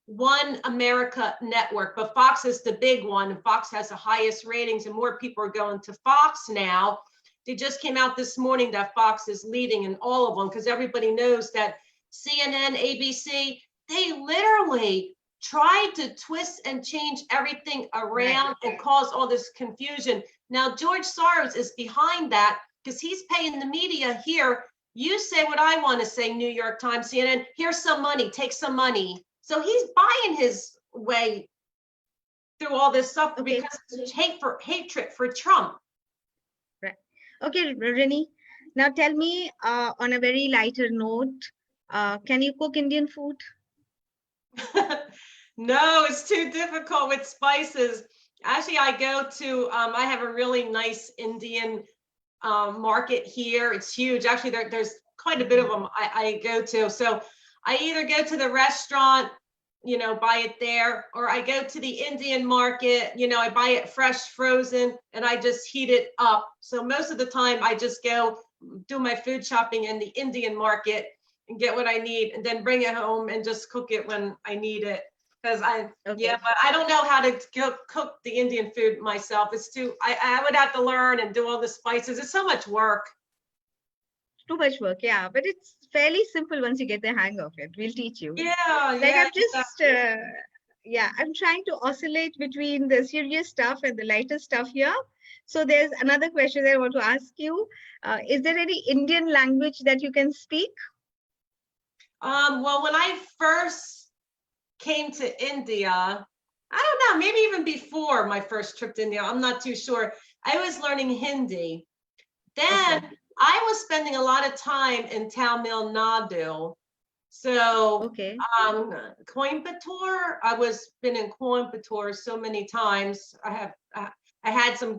One America Network. But Fox is the big one, and Fox has the highest ratings, and more people are going to Fox now. They just came out this morning that Fox is leading in all of them because everybody knows that CNN, ABC, they literally tried to twist and change everything around and cause all this confusion. Now, George Soros is behind that because he's paying the media here. You say what I want to say, New York Times, CNN, here's some money, take some money. So he's buying his way through all this stuff because it's hatred for Trump.
Right. Okay, Renee, now tell me on a very lighter note, can you cook Indian food?
No, it's too difficult with spices. Actually, I go to, I have a really nice Indian market here. It's huge. Actually, there's quite a bit of them I go to. So I either go to the restaurant, buy it there, or I go to the Indian market, I buy it fresh, frozen, and I just heat it up. So most of the time I just go do my food shopping in the Indian market and get what I need and then bring it home and just cook it when I need it. Because but I don't know how to cook the Indian food myself. It's too, I would have to learn and do all the spices. It's so much work.
Too much work, yeah. But it's fairly simple once you get the hang of it. We'll teach you.
Yeah,
I'm just, I'm trying to oscillate between the serious stuff and the lighter stuff here. So there's another question that I want to ask you. Is there any Indian language that you can speak?
Well, when I first came to India, I don't know, maybe even before my first trip to India. I'm not too sure. I was learning Hindi. Then
Okay.
I was spending a lot of time in Tamil Nadu. So
Okay.
Coimbatore, I was been in Coimbatore so many times. I had some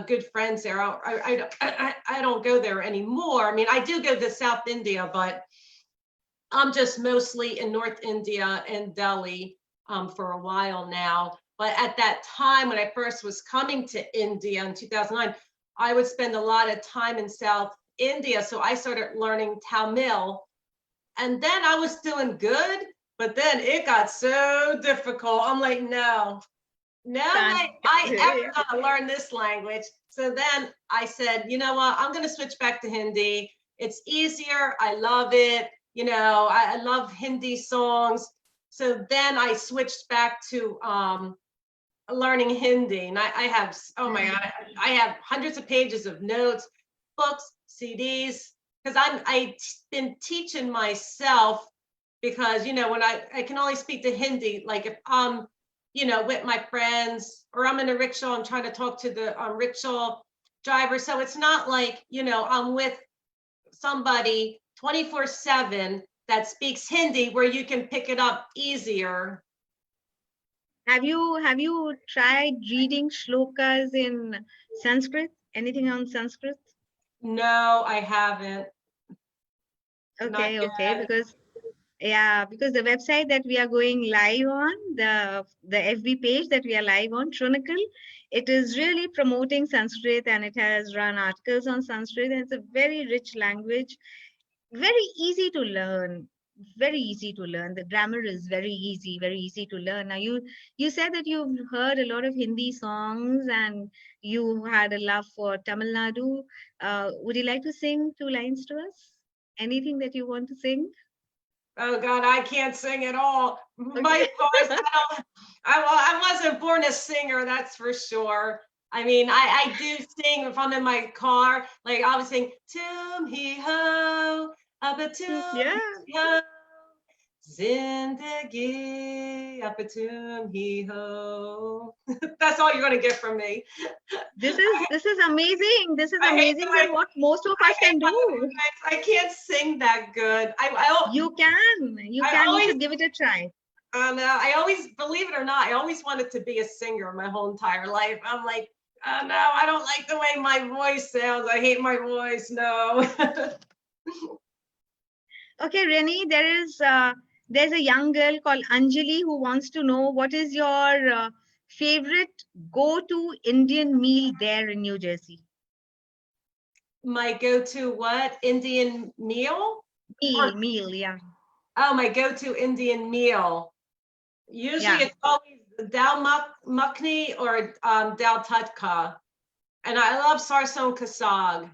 good friends there. I don't go there anymore. I mean, I do go to South India, but I'm just mostly in North India and Delhi for a while now. But at that time, when I first was coming to India in 2009, I would spend a lot of time in South India. So I started learning Tamil. And then I was doing good, but then it got so difficult. I'm like, no
Can't.
way I ever gonna learn this language. So then I said, you know what, I'm gonna switch back to Hindi. It's easier. I love it. You know, I love Hindi songs. So then I switched back to learning Hindi. And I have, oh my God, I have hundreds of pages of notes, books, CDs, because I've been teaching myself because, you know, when I can only speak to Hindi, like if I'm, you know, with my friends or I'm in a rickshaw, I'm trying to talk to the rickshaw driver. So it's not like, you know, I'm with somebody 24/7 that speaks Hindi where you can pick it up easier.
Have you tried reading shlokas in Sanskrit? Anything on Sanskrit?
No, I haven't. Not
Okay, okay,
yet.
because yeah, because the website that we are going live on, the FB page that we are live on, Chronicle, it is really promoting Sanskrit and it has run articles on Sanskrit. And it's a very rich language, very easy to learn, very easy to learn. The grammar is very easy to learn. Now you said that you've heard a lot of Hindi songs and you had a love for Tamil Nadu. Would you like to sing 2 lines to us? Anything that you want to sing?
Oh God, I can't sing at all. My
Okay.
voice, I wasn't born a singer, that's for sure. I mean, I do sing if I'm in my car, like I'll sing Tum Hi Ho, Abba Tum
Yeah.
Hi Ho, Zindagi, Abba Tum Hi Ho. That's all you're gonna get from me.
This is amazing. This is
I hate
amazing than what most of
I
us
hate
can
my
do.
voice. I can't sing that good.
You can. You
I
can. You
always
should give it a try.
I always, believe it or not, I always wanted to be a singer my whole entire life. I'm like, oh no, I don't like the way my voice sounds. I hate my voice. No.
Okay, Rennie, there's a young girl called Anjali who wants to know what is your favorite go-to Indian meal there in New Jersey?
My go-to what? Indian meal? Or
Meal, yeah.
oh, my go-to Indian meal. Usually
Yeah.
it's always dal makhni or dal tadka. And I love sarson kasag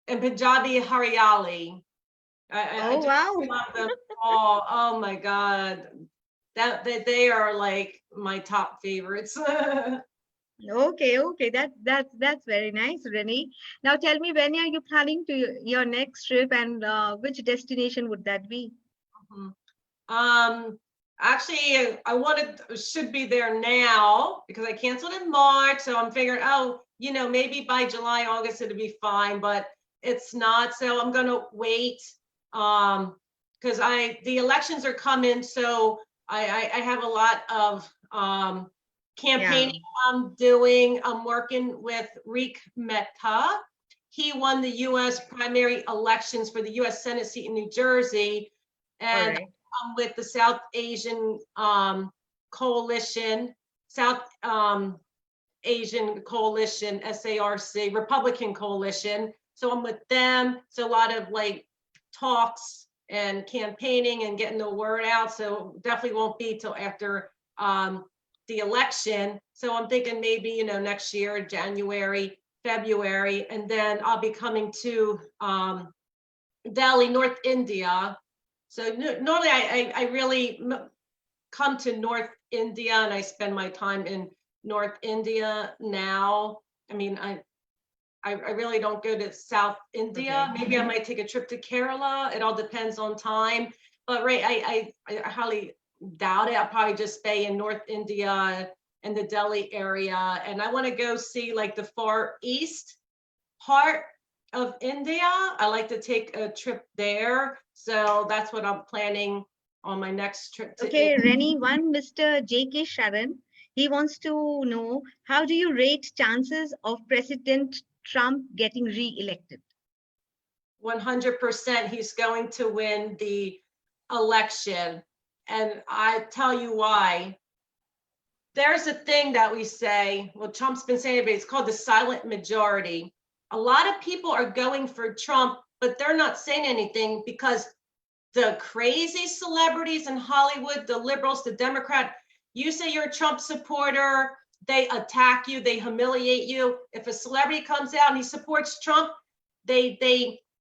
and Punjabi hariyali. I
Oh,
just
wow.
love them all. Oh my God. That they are like my top favorites.
Okay, okay. That's very nice, Rennie. Now tell me, when are you planning to your next trip and which destination would that be?
um, actually, I should be there now because I canceled in March. So I'm figuring, oh, you know, maybe by July, August, it'll be fine, but it's not. So I'm gonna wait. Because the elections are coming, so I have a lot of
Yeah.
campaigning I'm doing. I'm working with Rick Mehta. He won the US primary elections for the US Senate seat in New Jersey.
All
And
right.
I'm with the South Asian Coalition, South Asian Coalition, SARC, Republican Coalition. So I'm with them. So a lot of like talks and campaigning and getting the word out. So definitely won't be till after the election. So I'm thinking maybe, you know, next year, January, February, and then I'll be coming to Delhi, North India. So normally I really come to North India and I spend my time in North India now. I mean, I really don't go to South India.
Okay.
Maybe I might take a trip to Kerala. It all depends on time. But right, I highly doubt it. I'll probably just stay in North India and the Delhi area. And I want to go see like the far east part of India. I like to take a trip there. So that's what I'm planning on my next trip to
Okay,
India.
Rennie, one Mr. J.K. Sharan, he wants to know, how do you rate chances of President Trump getting re-elected?
100% he's going to win the election. And I tell you why. There's a thing that we say, well, Trump's been saying it, but it's called the silent majority. A lot of people are going for Trump, but they're not saying anything because the crazy celebrities in Hollywood, the liberals, the Democrat, you say you're a Trump supporter, they attack you, they humiliate you. If a celebrity comes out and he supports Trump, they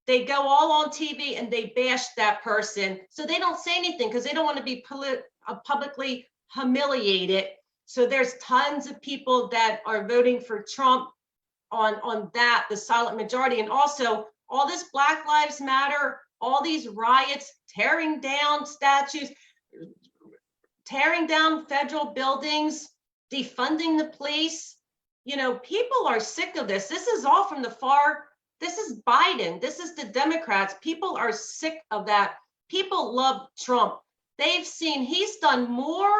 go all on TV and they bash that person. So they don't say anything because they don't want to be publicly humiliated. So there's tons of people that are voting for Trump on that, the silent majority. And also all this Black Lives Matter, all these riots, tearing down statues, tearing down federal buildings, defunding the police. You know, people are sick of this. This is all from the far, this is Biden, this is the Democrats. People are sick of that. People love Trump. They've seen he's done more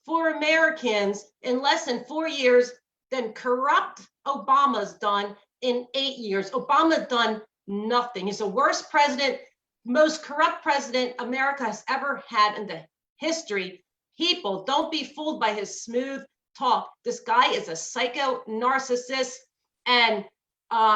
for Americans in less than 4 years than corrupt Obama's done in 8 years. Obama done nothing. He's the worst president, most corrupt president America has ever had in the history. People, don't be fooled by his smooth talk. This guy is a psycho narcissist, and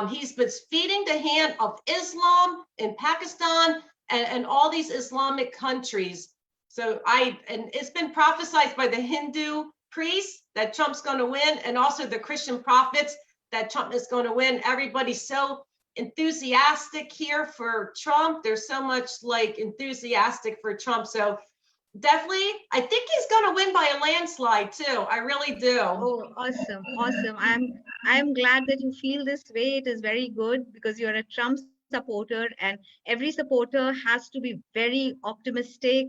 he's been feeding the hand of Islam in Pakistan and all these Islamic countries. So and it's been prophesied by the Hindu priests that Trump's going to win, and also the Christian prophets that Trump is going to win. Everybody's so enthusiastic here for Trump. There's so much like enthusiastic for Trump. So definitely, I think he's going to win by a landslide too. I really do.
Oh, awesome, awesome. I'm glad that you feel this way. It is very good because you're a Trump supporter, and every supporter has to be very optimistic.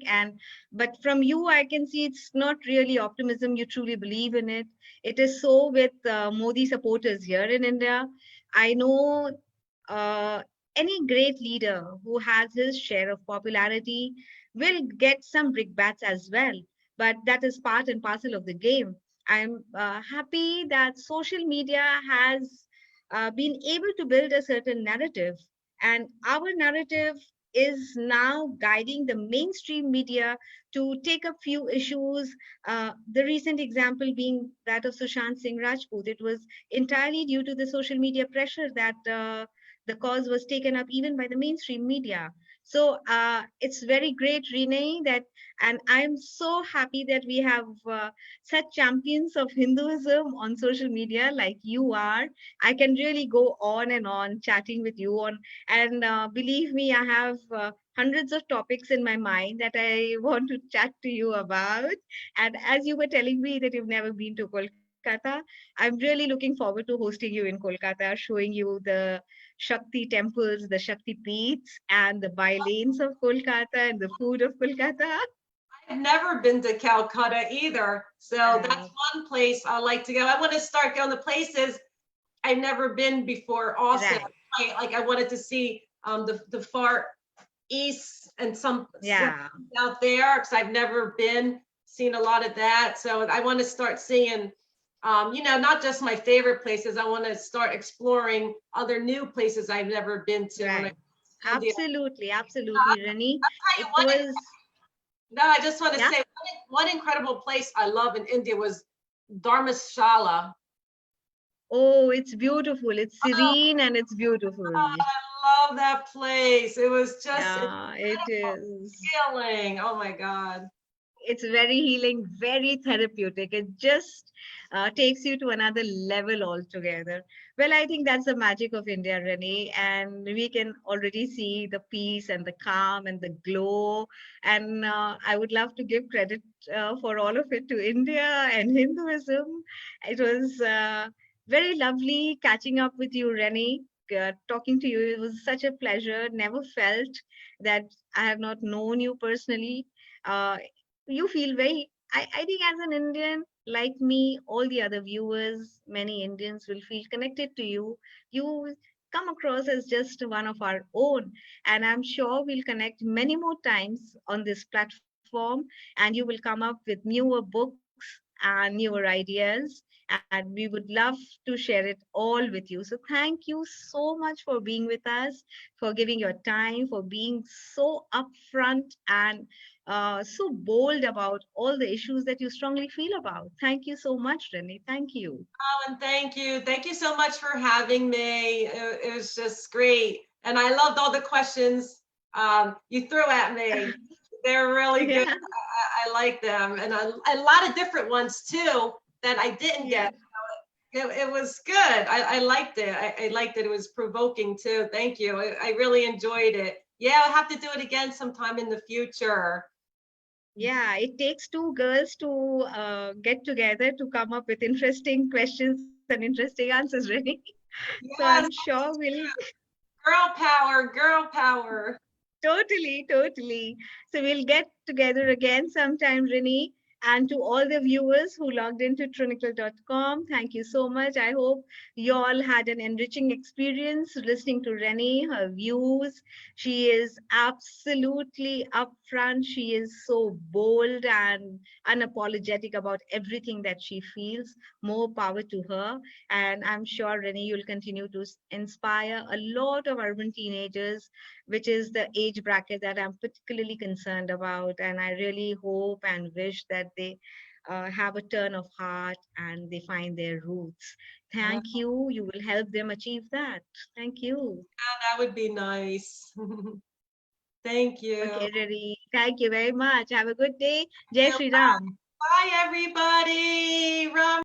But from you, I can see it's not really optimism. You truly believe in it. It is so with Modi supporters here in India. I know any great leader who has his share of popularity will get some brickbats as well, but that is part and parcel of the game. I'm happy that social media has been able to build a certain narrative, and our narrative is now guiding the mainstream media to take up few issues. The recent example being that of Sushant Singh Rajput. It was entirely due to the social media pressure that the cause was taken up even by the mainstream media. So it's very great, Renee, and I'm so happy that we have such champions of Hinduism on social media like you are. I can really go on and on chatting with you and believe me, I have hundreds of topics in my mind that I want to chat to you about. And as you were telling me that you've never been to Kolkata, I'm really looking forward to hosting you in Kolkata, showing you the Shakti temples, the Shakti peeths, and the by lanes of Kolkata and the food of Kolkata.
I've never been to Calcutta either. So that's one place I like to go. I want to start going to places I've never been before also.
Right.
I wanted to see the far east and some out there because I've never seen a lot of that. So I want to start seeing not just my favorite places. I want to start exploring other new places I've never been to.
Right. Absolutely, Renee.
No, I just want to say one incredible place I love in India was Dharmashala.
Oh, it's beautiful. It's serene and it's beautiful.
I love that place. It was just
it is
healing. Oh my God.
It's very healing, very therapeutic. It just takes you to another level altogether. Well, I think that's the magic of India, Renee. And we can already see the peace and the calm and the glow. And I would love to give credit for all of it to India and Hinduism. It was very lovely catching up with you, Renee. Talking to you, it was such a pleasure. Never felt that I have not known you personally. you feel very, I think as an Indian, like me, all the other viewers, many Indians will feel connected to you. You come across as just one of our own. And I'm sure we'll connect many more times on this platform, and you will come up with newer books and newer ideas. And we would love to share it all with you. So thank you so much for being with us, for giving your time, for being so upfront and so bold about all the issues that you strongly feel about. Thank you so much, Renee. Thank you.
Oh, and thank you. Thank you so much for having me. It was just great. And I loved all the questions you threw at me. They're really good.
Yeah,
I like them. And a lot of different ones too that I didn't
yeah,
get. It was good. I liked it. I liked it. It was provoking too. Thank you. I really enjoyed it. Yeah, I'll have to do it again sometime in the future.
yeah. It takes two girls to get together to come up with interesting questions and interesting answers, really. So I'm
Yes,
sure we'll
girl power, girl power.
totally, totally. So we'll get together again sometime, Renee. And to all the viewers who logged into trinical.com, thank you so much. I hope you all had an enriching experience listening to Renee, her views. She is absolutely upfront. She is so bold and unapologetic about everything that she feels. More power to her. And I'm sure, Renee, you'll continue to inspire a lot of urban teenagers, which is the age bracket that I'm particularly concerned about. And I really hope and wish that they have a turn of heart and they find their roots.
Yeah,
Thank you. You will help them achieve that. Thank you.
that would be nice. Thank you.
Okay, Rari. Thank you very much. Have a good day. Jai Shri Ram.
Bye, everybody. Ram